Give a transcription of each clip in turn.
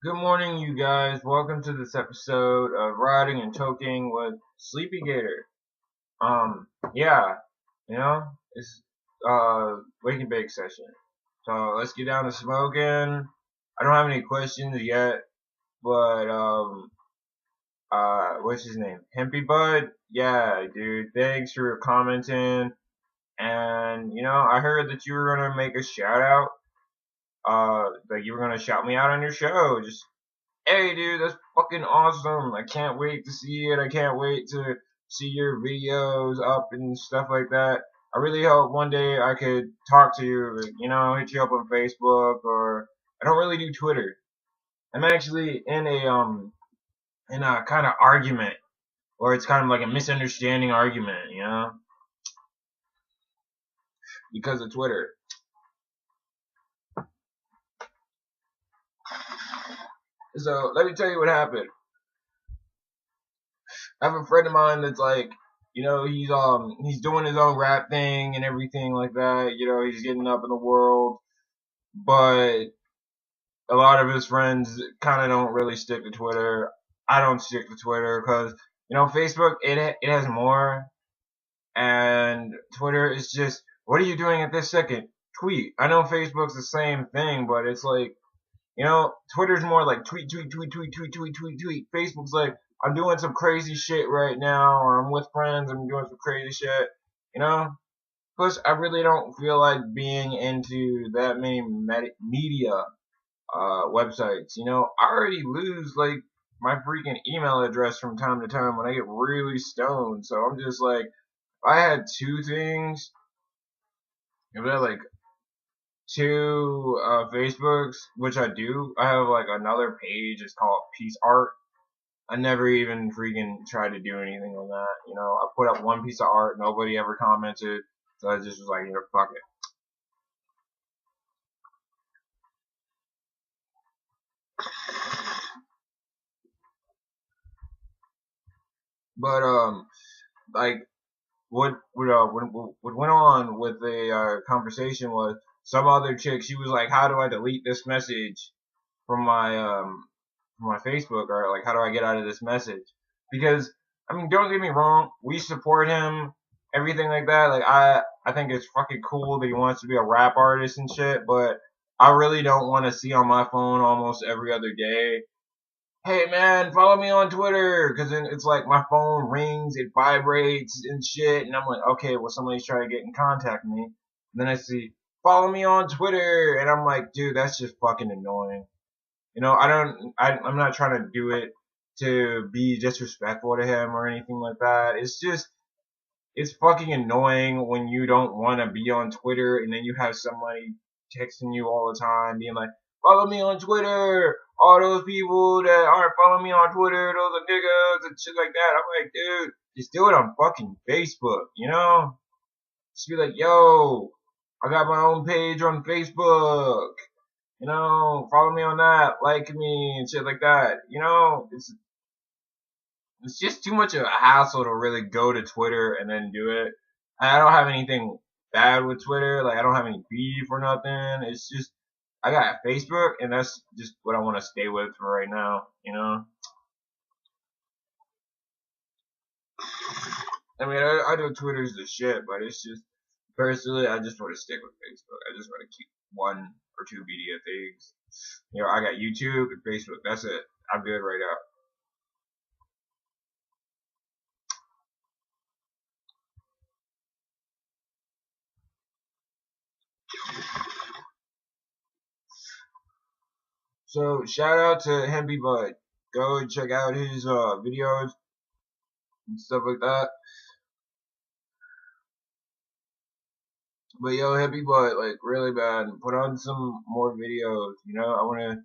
Good morning, you guys. Welcome to this episode of Riding and Toking with Sleepy Gator. Yeah, it's wake and bake session. So let's get down to smoking. I don't have any questions yet, but what's his name? Hempy Bud. Yeah, dude. Thanks for commenting. And I heard that you were gonna make a shout out. Like you were gonna shout me out on your show. Just hey, dude, that's fucking awesome. I can't wait to see it. I can't wait to see your videos up and stuff like that. I really hope one day I could talk to you, hit you up on Facebook, or I don't really do Twitter. I'm actually in a kind of argument, or it's kind of like a misunderstanding argument, because of Twitter. So let me tell you what happened. I have a friend of mine that's like, he's doing his own rap thing and everything like that. He's getting up in the world, but a lot of his friends kind of don't really stick to Twitter. I don't stick to Twitter because Facebook it has more, and Twitter is just what are you doing at this second? Tweet. I know Facebook's the same thing, but it's like Twitter's more like tweet, tweet, tweet, tweet, tweet, tweet, tweet, tweet. Facebook's like, I'm doing some crazy shit right now, or I'm with friends, I'm doing some crazy shit, you know? Plus, I really don't feel like being into that many media, websites, I already lose, like, my freaking email address from time to time when I get really stoned, so I'm just like, if I had two things, if I had, like, two Facebooks, which I do. I have like another page. It's called Peace Art. I never even freaking tried to do anything on that. I put up one piece of art. Nobody ever commented. So I just was like, fuck it. But like what went on with the conversation was some other chick. She was like, "How do I delete this message from my Facebook, or like how do I get out of this message?" Because I mean, don't get me wrong, we support him, everything like that. Like I think it's fucking cool that he wants to be a rap artist and shit, but I really don't want to see on my phone almost every other day, hey man, follow me on Twitter, because then it's like my phone rings, it vibrates and shit, and I'm like, okay, well somebody's trying to get in contact with me. And then I see follow me on Twitter, and I'm like, dude, that's just fucking annoying. I'm not trying to do it to be disrespectful to him or anything like that. It's fucking annoying when you don't want to be on Twitter and then you have somebody texting you all the time being like, follow me on Twitter. All those people that aren't following me on Twitter, those are niggas and shit like that. I'm like, dude, just do it on fucking Facebook, Just be like, yo, I got my own page on Facebook. Follow me on that, like me, and shit like that. It's just too much of a hassle to really go to Twitter and then do it. I don't have anything bad with Twitter. Like I don't have any beef or nothing. It's just I got Facebook, and that's just what I want to stay with for right now. I mean, I know Twitter's the shit, but it's just personally, I just want to stick with Facebook. I just want to keep one or two media things. I got YouTube and Facebook. That's it. I'm good right now. So shout out to Hempy Bud. Go and check out his videos and stuff like that. But yo, Hempy Bud, like really bad. Put on some more videos. I want to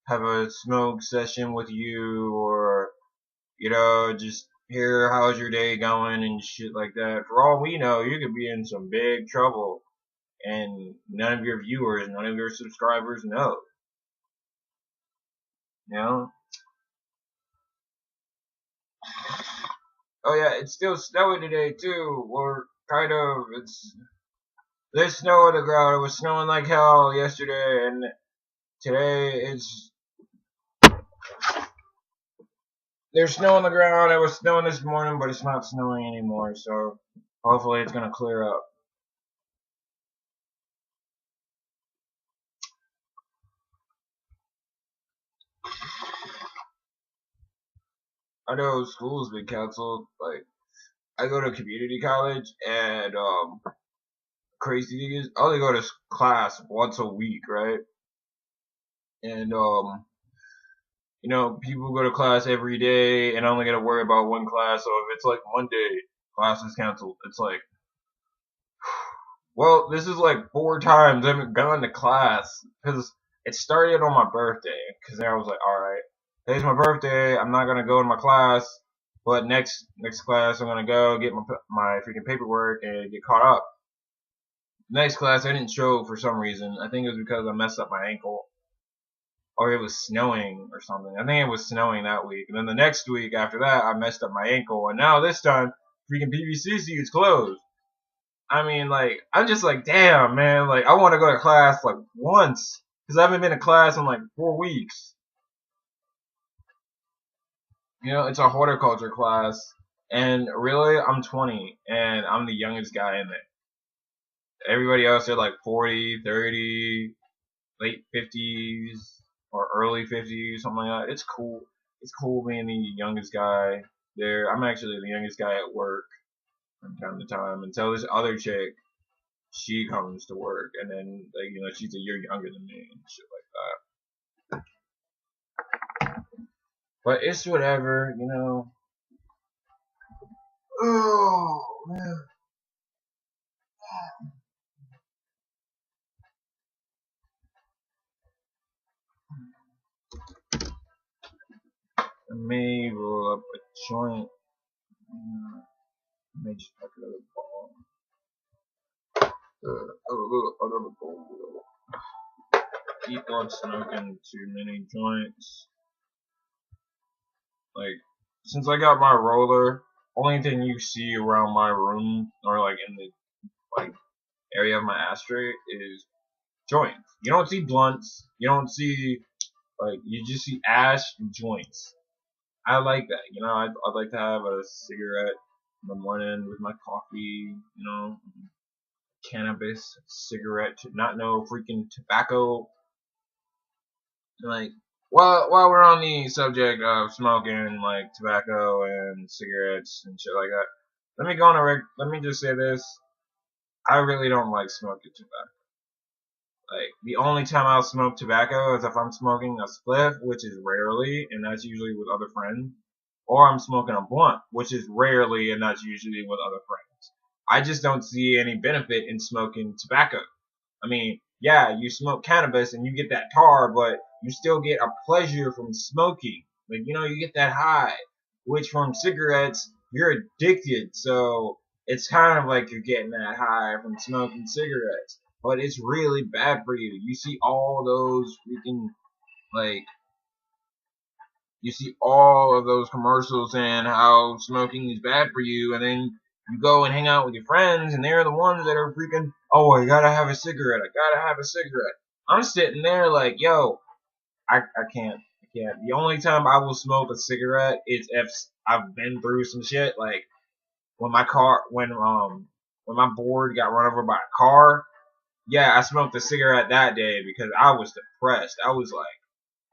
have a smoke session with you, or just hear how's your day going and shit like that. For all we know, you could be in some big trouble, and none of your viewers, none of your subscribers know. You know? Oh yeah, it's still snowing today too. Or kind of. There's snow on the ground. It was snowing like hell yesterday, and today it's there's snow on the ground. It was snowing this morning, but it's not snowing anymore. So hopefully it's gonna clear up. I know school's been canceled. Like I go to community college, and crazy thing is, I only go to class once a week, right? And people go to class every day, and I only got to worry about one class. So if it's like Monday, class is canceled. It's like, well, this is like 4 times I haven't gone to class because it started on my birthday. Because then I was like, all right, today's my birthday. I'm not gonna go to my class, but next class I'm gonna go get my freaking paperwork and get caught up. Next class I didn't show for some reason. I think it was because I messed up my ankle, or it was snowing or something. I think it was snowing that week. And then the next week after that, I messed up my ankle, and now this time, freaking PVCC is closed. I mean, like, I'm just like, damn, man. Like, I want to go to class like once because I haven't been to class in like 4 weeks. It's a horticulture class, and really, I'm 20, and I'm the youngest guy in there. Everybody else, they're like 40, 30, late 50s or early 50s, something like that. It's cool. It's cool being the youngest guy there. I'm actually the youngest guy at work from time to time until this other chick, she comes to work, and then like she's a year younger than me and shit like that. But it's whatever. Oh man. I may roll up a joint. I may just pack another ball. Another ball. Keep on smoking too many joints. Like, since I got my roller, only thing you see around my room or like in the like area of my ashtray is joints. You don't see blunts. You don't see you just see ash and joints. I like that. I'd like to have a cigarette in the morning with my coffee. Cannabis, cigarette, not no freaking tobacco. Like, while we're on the subject of smoking, like tobacco and cigarettes and shit like that, let me just say this: I really don't like smoking tobacco. Like, the only time I'll smoke tobacco is if I'm smoking a spliff, which is rarely, and that's usually with other friends, or I'm smoking a blunt, which is rarely, and that's usually with other friends. I just don't see any benefit in smoking tobacco. I mean, yeah, you smoke cannabis and you get that tar, but you still get a pleasure from smoking. Like, you get that high, which from cigarettes, you're addicted. So it's kind of like you're getting that high from smoking cigarettes. But it's really bad for you. You see all those freaking, like, you see all of those commercials and how smoking is bad for you, and then you go and hang out with your friends, and they're the ones that are freaking, oh, I gotta have a cigarette, I gotta have a cigarette. I'm sitting there like, yo, I can't. The only time I will smoke a cigarette is if I've been through some shit, like when my board got run over by a car. Yeah, I smoked a cigarette that day because I was depressed. I was like,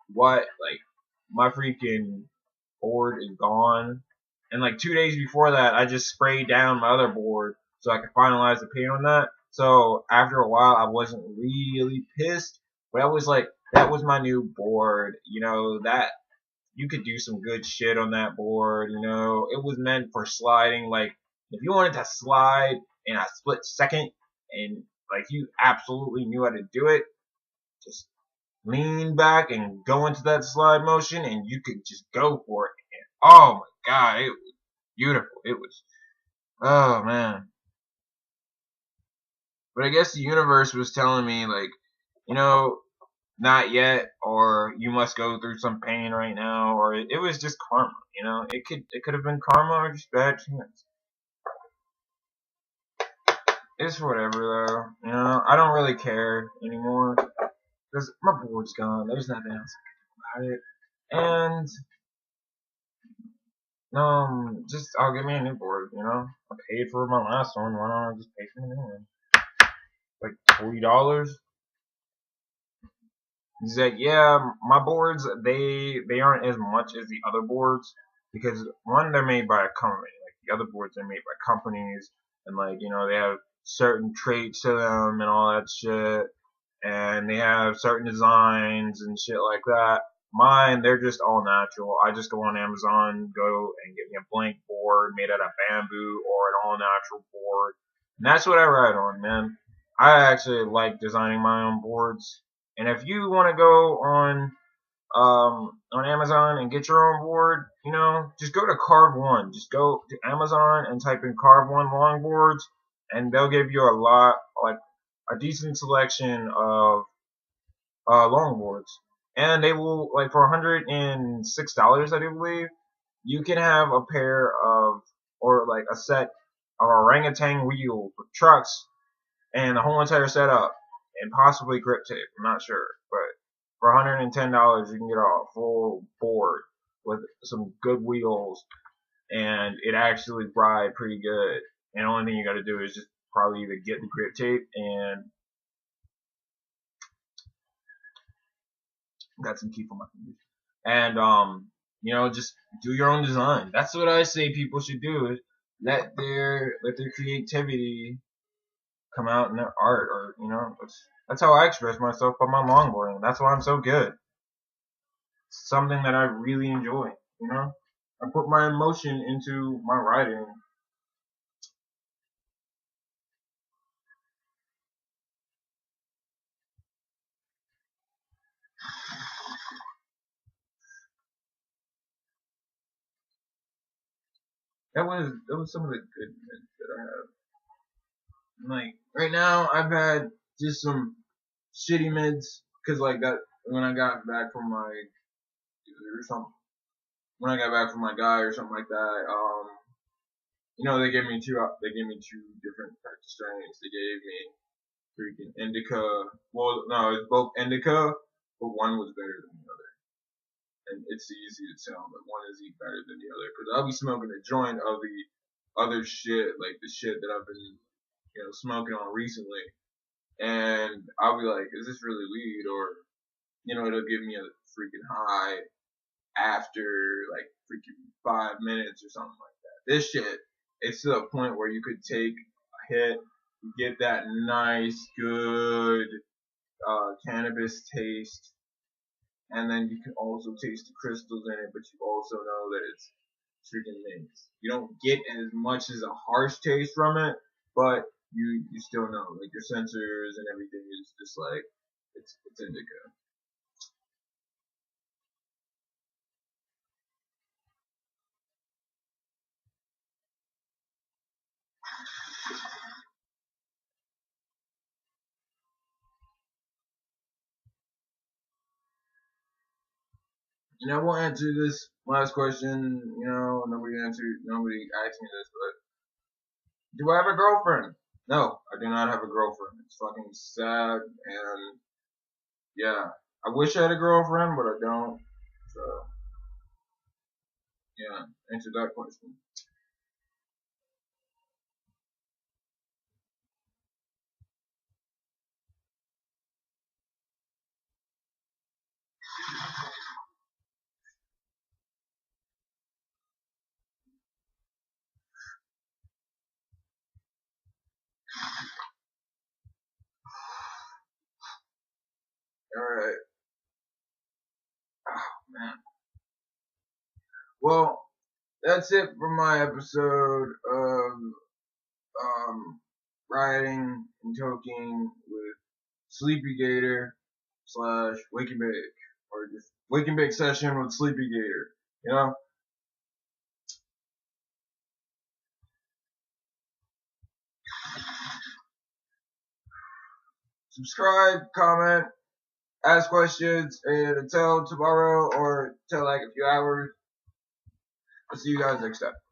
what? Like, my freaking board is gone. And like 2 days before that, I just sprayed down my other board so I could finalize the paint on that. So after a while, I wasn't really pissed, but I was like, that was my new board. That you could do some good shit on that board. It was meant for sliding. Like, if you wanted to slide in a split second and like you absolutely knew how to do it, just lean back and go into that slide motion and you could just go for it. And oh my god, it was beautiful. It was, oh man. But I guess the universe was telling me, like, not yet, or you must go through some pain right now, or it was just karma. It could have been karma or just bad chance. It's whatever though. I don't really care anymore because my board's gone. There's nothing else I can do about it. And just I'll get me a new board. I paid for my last one. Why don't I just pay for a new one? Like $40. He's like, yeah, my boards they aren't as much as the other boards because one, they're made by a company. Like the other boards are made by companies, and like they have certain traits to them and all that shit, and they have certain designs and shit like that. Mine, they're just all natural. I just go on Amazon, go and get me a blank board made out of bamboo or an all natural board, and that's what I ride on, man. I actually like designing my own boards. And if you want to go on Amazon and get your own board, just go to Carve One. Just go to Amazon and type in Carve One longboards, and they'll give you like a decent selection of longboards. And they will, like, for $106, I do believe, you can have a pair of, or like a set of orangutan wheels with trucks and the whole entire setup, and possibly grip tape. I'm not sure, but for $110, you can get a full board with some good wheels, and it actually ride pretty good. And the only thing you got to do is just probably either get the grip tape and got some teeth on my fingers, and just do your own design. That's what I say people should do. Is let their creativity come out in their art, or that's how I express myself by my longboarding. That's why I'm so good. It's something that I really enjoy. I put my emotion into my writing. That was some of the good minutes that I have. Like right now, I've had just some shitty mids because like that when I got back from my or something when I got back from my guy or something like that. They gave me two different practice strains. They gave me freaking indica. Well, no, it's both indica, but one was better than the other. And it's easy to tell that one is better than the other because I'll be smoking a joint of the other shit, like the shit that I've been smoking on recently, and I'll be like, is this really weed? Or it'll give me a freaking high after like freaking 5 minutes or something like that. This shit, it's to the point where you could take a hit, get that nice, good cannabis taste, and then you can also taste the crystals in it, but you also know that it's freaking mint. You don't get as much as a harsh taste from it, but you still know, like your sensors and everything is just like it's indica. And I will answer this last question. Nobody asked me this, but do I have a girlfriend? No, I do not have a girlfriend. It's fucking sad, and yeah, I wish I had a girlfriend, but I don't. So yeah, answer that question. All right, man. Well, that's it for my episode of riding and toking with Sleepy Gator slash Wake and Bake, or just Wake and Bake session with Sleepy Gator. Subscribe, comment, ask questions, and until tomorrow or until like a few hours, I'll see you guys next time.